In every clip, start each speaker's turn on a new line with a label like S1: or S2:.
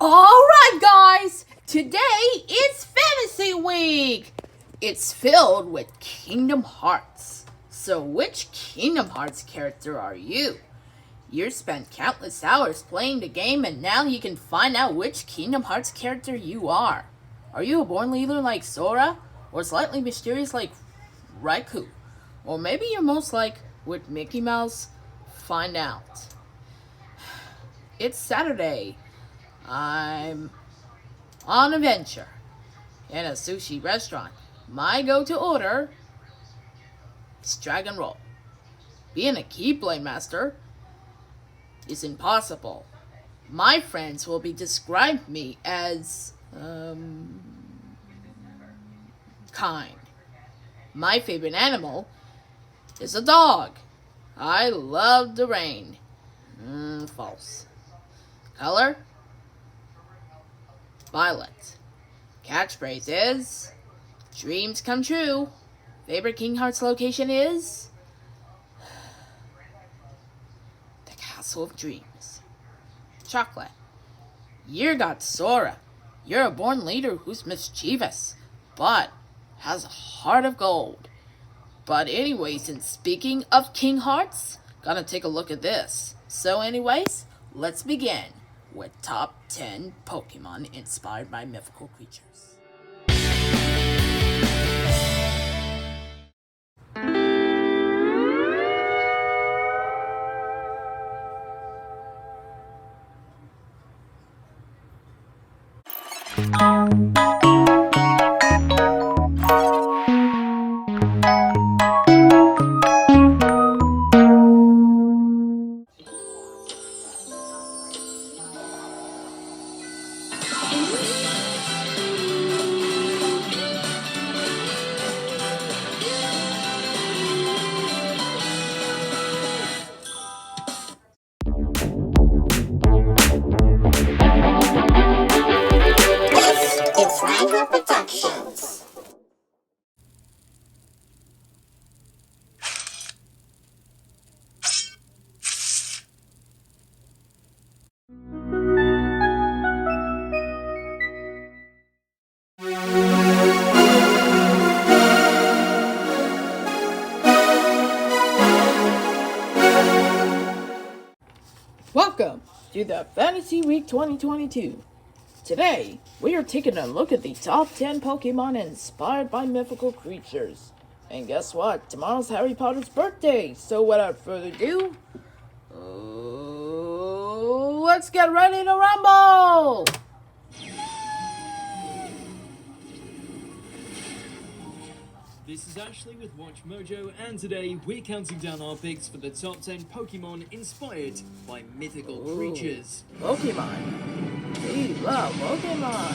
S1: Alright guys, today it's Fantasy Week! It's filled with Kingdom Hearts. So which Kingdom Hearts character are you? You spent countless hours playing the game and now you can find out which Kingdom Hearts character you are. Are you a born leader like Sora? Or slightly mysterious like Raikou? Or maybe you're most like with Mickey Mouse? Find out. It's Saturday. I'm on a venture in a sushi restaurant. My go-to order is Dragon Roll. Being a Keyblade Master is impossible. My friends will be described me as kind. My favorite animal is a dog. I love the rain. False. Color? Violet. Catchphrase is dreams come true. Favorite King Hearts location is the Castle of Dreams. Chocolate. You got Sora. You're a born leader who's mischievous, but has a heart of gold. But anyways, and speaking of King Hearts, gonna take a look at this. So anyways, let's begin with top 10 Pokemon inspired by mythical creatures. Welcome to the Fantasy Week 2022. Today, we are taking a look at the top 10 Pokemon inspired by mythical creatures. And guess what? Tomorrow's Harry Potter's birthday. So without further ado, let's get ready to rumble!
S2: This is Ashley with Watch Mojo, and today we're counting down our picks for the top 10 Pokemon inspired by mythical creatures.
S1: Pokemon. We love Pokemon.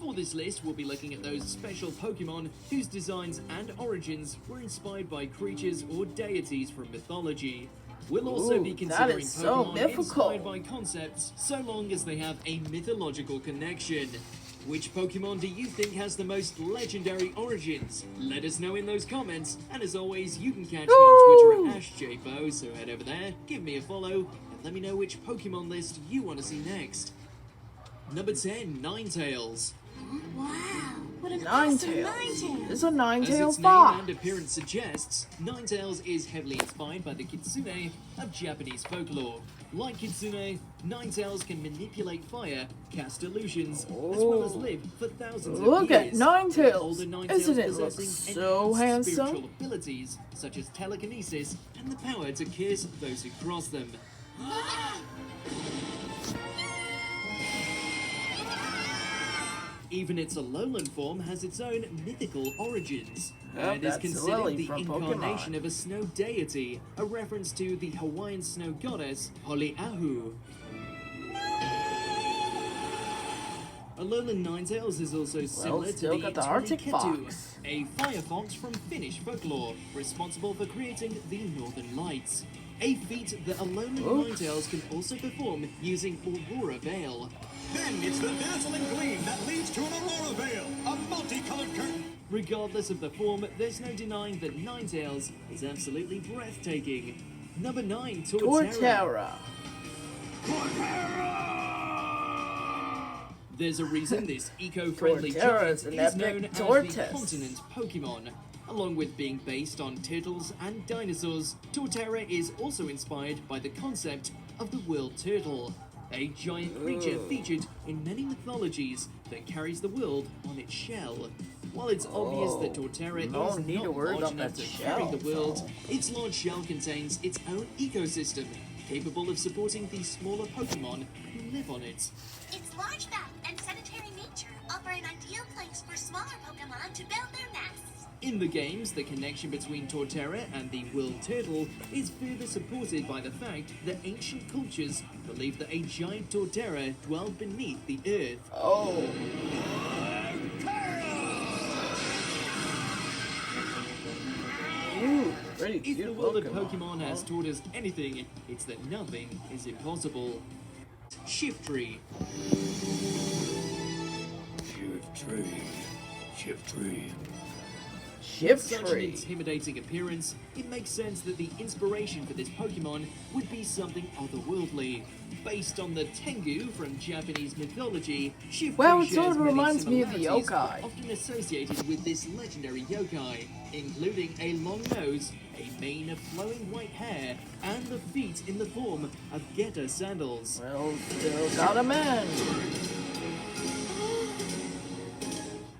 S2: For this list, we'll be looking at those special Pokemon whose designs and origins were inspired by creatures or deities from mythology. We'll also be considering Pokemon inspired by concepts, so long as they have a mythological connection. Which Pokemon do you think has the most legendary origins? Let us know in those comments, and as always, you can catch me on Twitter at AshJFO, so head over there, give me a follow, and let me know which Pokemon list you want to see next. Number 10, Ninetales.
S3: Wow, what a
S1: Ninetales. It's a nine-tailed
S2: As its
S1: fox.
S2: name and appearance suggests, Ninetales is heavily inspired by the Kitsune of Japanese folklore. Like Kitsune, Ninetales can manipulate fire, cast illusions, as well as live for thousands of years.
S1: Look at Ninetales.
S2: Older Ninetales
S1: Isn't it look
S2: possessing
S1: so
S2: enhanced
S1: handsome?
S2: spiritual abilities such as telekinesis and the power to kiss those who cross them. Even its Alolan form has its own mythical origins. And is
S1: that's
S2: considered
S1: Lily
S2: the
S1: from
S2: incarnation
S1: Pokemon.
S2: of a snow deity, a reference to the Hawaiian snow goddess, Poliahu. Alolan Ninetales is also similar to
S1: still
S2: the
S1: got the Arctic
S2: Toriketu,
S1: fox.
S2: a fire fox from Finnish folklore, responsible for creating the Northern Lights. a feat that a lonely Ninetales can also perform using Aurora Veil.
S4: Then it's the dazzling gleam that leads to an Aurora Veil, a multicolored curtain.
S2: Regardless of the form, there's no denying that Ninetales is absolutely breathtaking. Number 9, Torterra. There's a reason this eco-friendly giant is known as the continent Pokemon. Along with being based on turtles and dinosaurs, Torterra is also inspired by the concept of the world turtle, a giant creature featured in many mythologies that carries the world on its shell. While it's obvious that Torterra is not large enough to carry the world, its large shell contains its own ecosystem, capable of supporting the smaller Pokemon who live on it.
S3: Its large mouth and sedentary nature offer an ideal place for smaller Pokemon to build their nests.
S2: In the games, the connection between Torterra and the world turtle is further supported by the fact that ancient cultures believed that a giant Torterra dwelled beneath the earth. If the world of Pokemon has taught us anything, it's that nothing is impossible. Shiftry. With such an intimidating appearance, it makes sense that the inspiration for this Pokemon would be something otherworldly. Based on the Tengu from Japanese mythology, Shiftry
S1: it sort of reminds me of the yokai.
S2: Often associated with this legendary yokai, including a long nose, a mane of flowing white hair, and the feet in the form of getter sandals.
S1: Well, still got a man.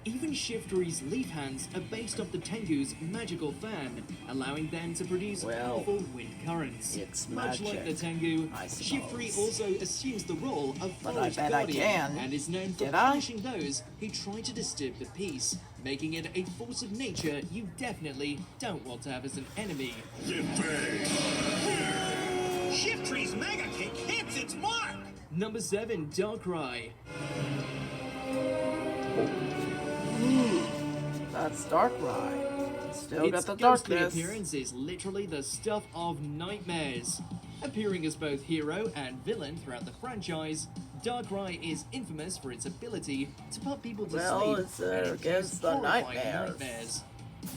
S2: Even Shiftry's leaf hands are based off the Tengu's magical fan, allowing them to produce powerful wind currents.
S1: It's
S2: Much like the Tengu, Shiftry also assumes the role of forest guardian and is known for punishing those who try to disturb the peace, making it a force of nature you definitely don't want to have as an enemy.
S4: Shiftry's Mega Kick hits its mark!
S2: Number 7, Darkrai.
S1: That's Darkrai. Still got
S2: Its
S1: the
S2: ghostly
S1: darkness.
S2: appearance is literally the stuff of nightmares. Appearing as both hero and villain throughout the franchise, Darkrai is infamous for its ability to put people to sleep
S1: It's
S2: and
S1: against the
S2: horrifying
S1: nightmares.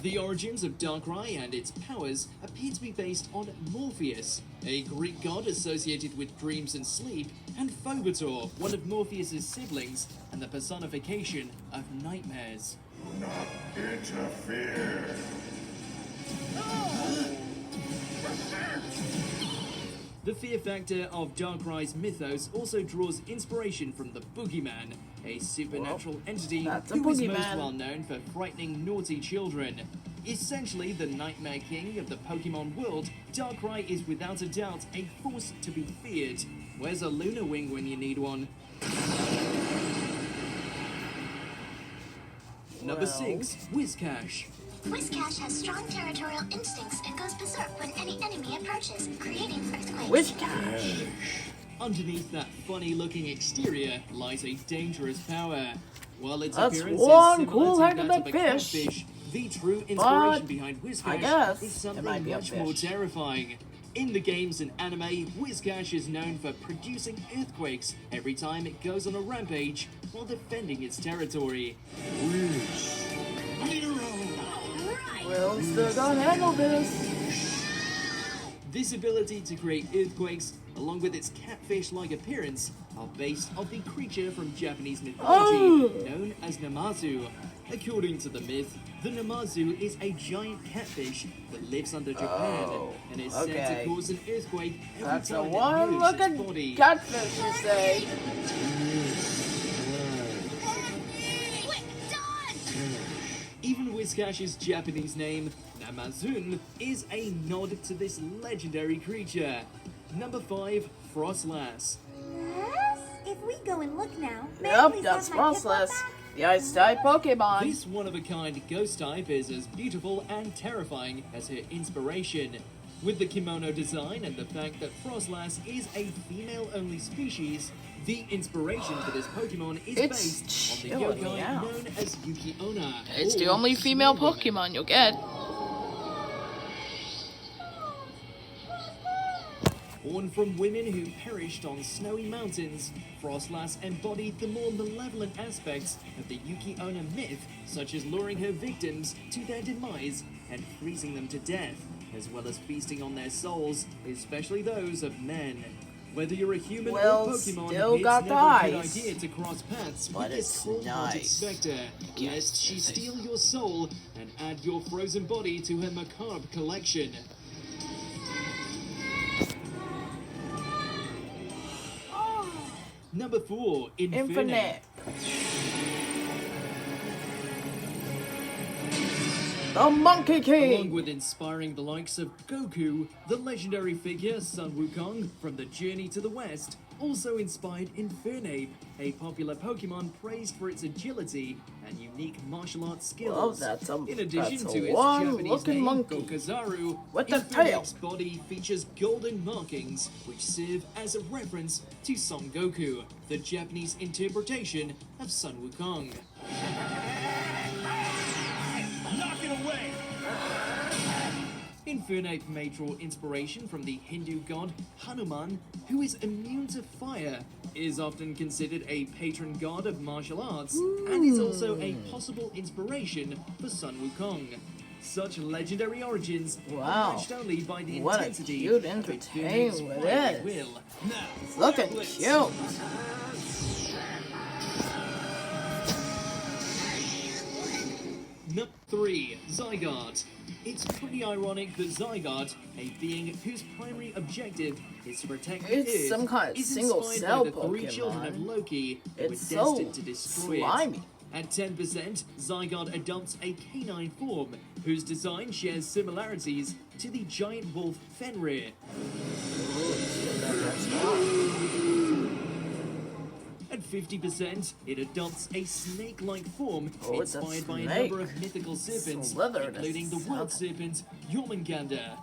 S2: The origins of Darkrai and its powers appear to be based on Morpheus, a Greek god associated with dreams and sleep, and Phobator, one of Morpheus's siblings and the personification of nightmares.
S5: Do not interfere.
S2: The fear factor of Darkrai's mythos also draws inspiration from the Boogeyman, a supernatural entity who is most well known for frightening naughty children. Essentially the Nightmare King of the Pokemon world, Darkrai is without a doubt a force to be feared. Where's a Lunar Wing when you need one? Number 6, Whiscash.
S3: Whiscash has strong territorial instincts and goes berserk when any enemy approaches, creating earthquakes.
S1: Whiscash.
S2: Underneath that funny-looking exterior lies a dangerous power. While its
S1: That's
S2: appearance
S1: one
S2: is
S1: cool
S2: similar
S1: heck
S2: to
S1: of
S2: that
S1: a
S2: of a
S1: fish.
S2: catfish, the true inspiration behind
S1: I
S2: Whiscash
S1: guess
S2: is
S1: it
S2: something
S1: might be a
S2: much more
S1: fish.
S2: terrifying. In the games and anime, Whiscash is known for producing earthquakes every time it goes on a rampage while defending its territory.
S1: Well, still gotta handle this.
S2: This ability to create earthquakes, along with its catfish-like appearance, are based off the creature from Japanese mythology known as Namazu. According to the myth, the Namazu is a giant catfish that lives under Japan and is said to cause an earthquake every
S1: That's a
S2: time it moves its
S1: one-looking
S2: body.
S1: catfish, you say.
S2: Even Whiscash's Japanese name, Namazun, is a nod to this legendary creature. Number 5, Frostlass.
S6: Yes? If we go and look now,
S1: Yep, that's Frostlass, the Ice-type Pokemon.
S2: This one-of-a-kind ghost type is as beautiful and terrifying as her inspiration. With the kimono design and the fact that Frostlass is a female-only species, the inspiration for this Pokemon is based on the yokai known as Yuki-onna.
S1: It's the only female Pokemon you'll get.
S2: Born from women who perished on snowy mountains, Frostlass embodied the more malevolent aspects of the Yuki Onna myth, such as luring her victims to their demise and freezing them to death, as well as feasting on their souls, especially those of men. Whether you're a human or Pokemon,
S1: still
S2: it's
S1: got
S2: never
S1: the
S2: a good
S1: eyes.
S2: idea to cross paths
S1: But
S2: with this
S1: it's
S2: cold-hearted
S1: nice.
S2: spectre, lest she steal your soul and add your frozen body to her macabre collection. Number 4,
S1: Infinite. The Monkey
S2: Along
S1: King.
S2: with inspiring the likes of Goku, the legendary figure Sun Wukong from the Journey to the West also inspired Infernape, a popular Pokemon praised for its agility and unique martial arts skills. In addition to its Japanese name,
S1: monkey
S2: Gokazaru,
S1: with the tail.
S2: Infernape's body features golden markings which serve as a reference to Son Goku, the Japanese interpretation of Sun Wukong.
S4: Knock it away!
S2: Infernape may draw inspiration from the Hindu god Hanuman, who is immune to fire, is often considered a patron god of martial arts, and is also a possible inspiration for Sun Wukong. Such legendary origins are matched only by the
S1: What a
S2: intensity
S1: cute
S2: of
S1: entertainment
S2: Infernape's
S1: it
S2: fiery
S1: is.
S2: will.
S4: Now,
S1: It's looking
S4: Blitz.
S1: cute.
S2: Number 3, Zygarde. It's pretty ironic that Zygarde, a being whose primary objective is to protect the
S1: It's
S2: Earth,
S1: some kind of
S2: is
S1: single
S2: inspired
S1: cell
S2: by the three children of
S1: Pokemon.
S2: Loki who
S1: It's
S2: were
S1: so
S2: destined to destroy
S1: slimy.
S2: it. At 10%, Zygarde adopts a canine form, whose design shares similarities to the giant wolf Fenrir. At 50%, it adopts a snake-like form
S1: Oh, it's a
S2: inspired by a
S1: snake.
S2: number of mythical serpents,
S1: Slithered
S2: including the
S1: as
S2: world
S1: something.
S2: serpent Jormungandr.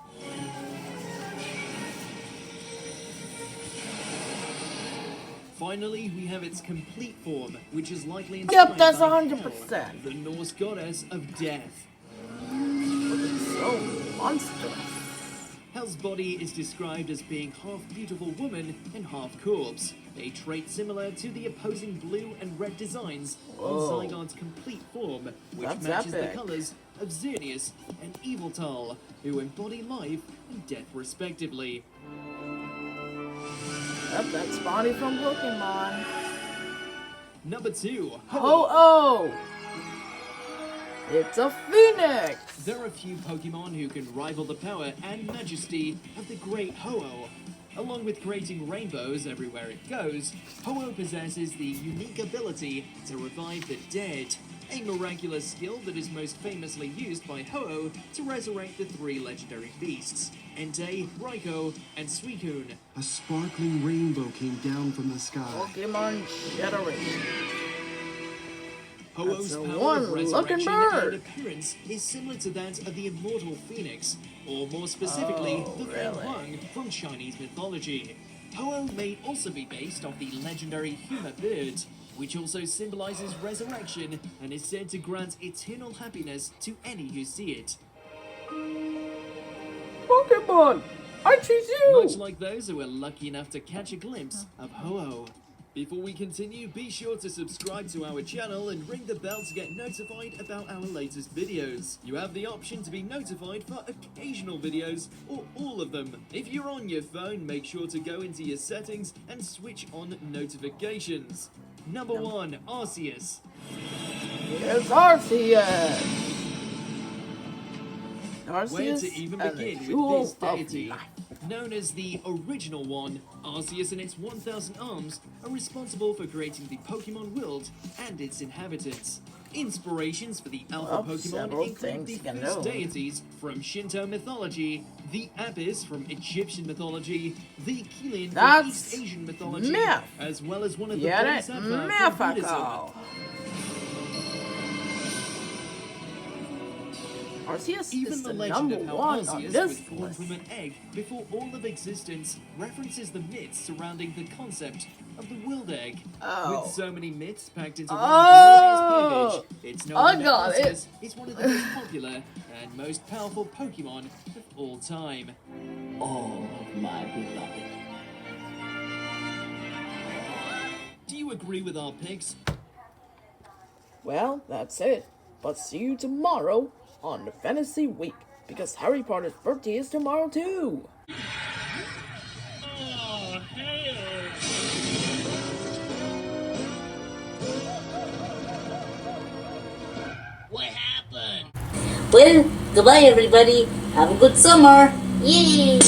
S2: Finally, we have its complete form, which is likely inspired
S1: that's
S2: by
S1: 100%.
S2: Hel, the Norse goddess of death.
S1: So monstrous.
S2: Hel's body is described as being half beautiful woman and half corpse, a trait similar to the opposing blue and red designs
S1: Whoa.
S2: on Zygarde's complete form, which
S1: That's
S2: matches
S1: epic.
S2: the colors of Xerneas and Eviltal, who embody life and death respectively.
S1: That's Bonnie from Pokemon.
S2: Number 2,
S1: Ho-Oh! It's a Phoenix!
S2: There are few Pokemon who can rival the power and majesty of the great Ho-Oh. Along with creating rainbows everywhere it goes, Ho-Oh possesses the unique ability to revive the dead, a miraculous skill that is most famously used by Ho-Oh to resurrect the three legendary beasts, Entei, Raikou, and Suicune.
S7: A sparkling rainbow came down from the sky.
S1: Pokemon Generation.
S2: Ho-Oh's
S1: That's a
S2: power of
S1: one-looking
S2: resurrection
S1: bird.
S2: and appearance is similar to that of the immortal Phoenix, or more specifically,
S1: Oh,
S2: the Fan
S1: really?
S2: Huang from Chinese mythology. Ho-Oh may also be based off the legendary Huma bird, which also symbolizes resurrection and is said to grant eternal happiness to any who see it.
S1: Pokemon! I choose you!
S2: Much like those who are lucky enough to catch a glimpse of Ho-Oh. Before we continue, be sure to subscribe to our channel and ring the bell to get notified about our latest videos. You have the option to be notified for occasional videos or all of them. If you're on your phone, make sure to go into your settings and switch on notifications. Number 1, Arceus.
S1: It's Arceus!
S2: Where
S1: Arceus
S2: to even
S1: and the
S2: begin
S1: Jewel
S2: with this
S1: of
S2: deity?
S1: Life.
S2: Known as the original one, Arceus and its 1,000 arms are responsible for creating the Pokemon world and its inhabitants. Inspirations for the Alpha
S1: Well,
S2: Pokemon
S1: several
S2: include
S1: things
S2: the
S1: you can
S2: first
S1: know.
S2: deities from Shinto mythology, the Apis from Egyptian mythology, the Qilin from
S1: That's
S2: East Asian mythology,
S1: myth.
S2: as well as one of the
S1: Get it?
S2: Bodhisattva from Buddhism.
S1: Mythical! Arceus
S2: Even
S1: is
S2: the
S1: the
S2: legend
S1: number
S2: of how
S1: one on
S2: Arceus
S1: this
S2: was born
S1: list.
S2: from an egg before all of existence references the myths surrounding the concept of the world egg.
S1: Oh.
S2: With so many myths packed into one
S1: Oh.
S2: glorious package, it's no
S1: I
S2: wonder
S1: got it.
S2: Arceus is one of the most popular and most powerful Pokemon of all time.
S8: all of my beloved.
S2: Do you agree with our picks?
S1: Well, that's it. But see you tomorrow on the Fantasy Week, because Harry Potter's birthday is tomorrow too.
S2: Oh, hell!
S8: What happened?
S9: Well, goodbye everybody. Have a good summer. Yay!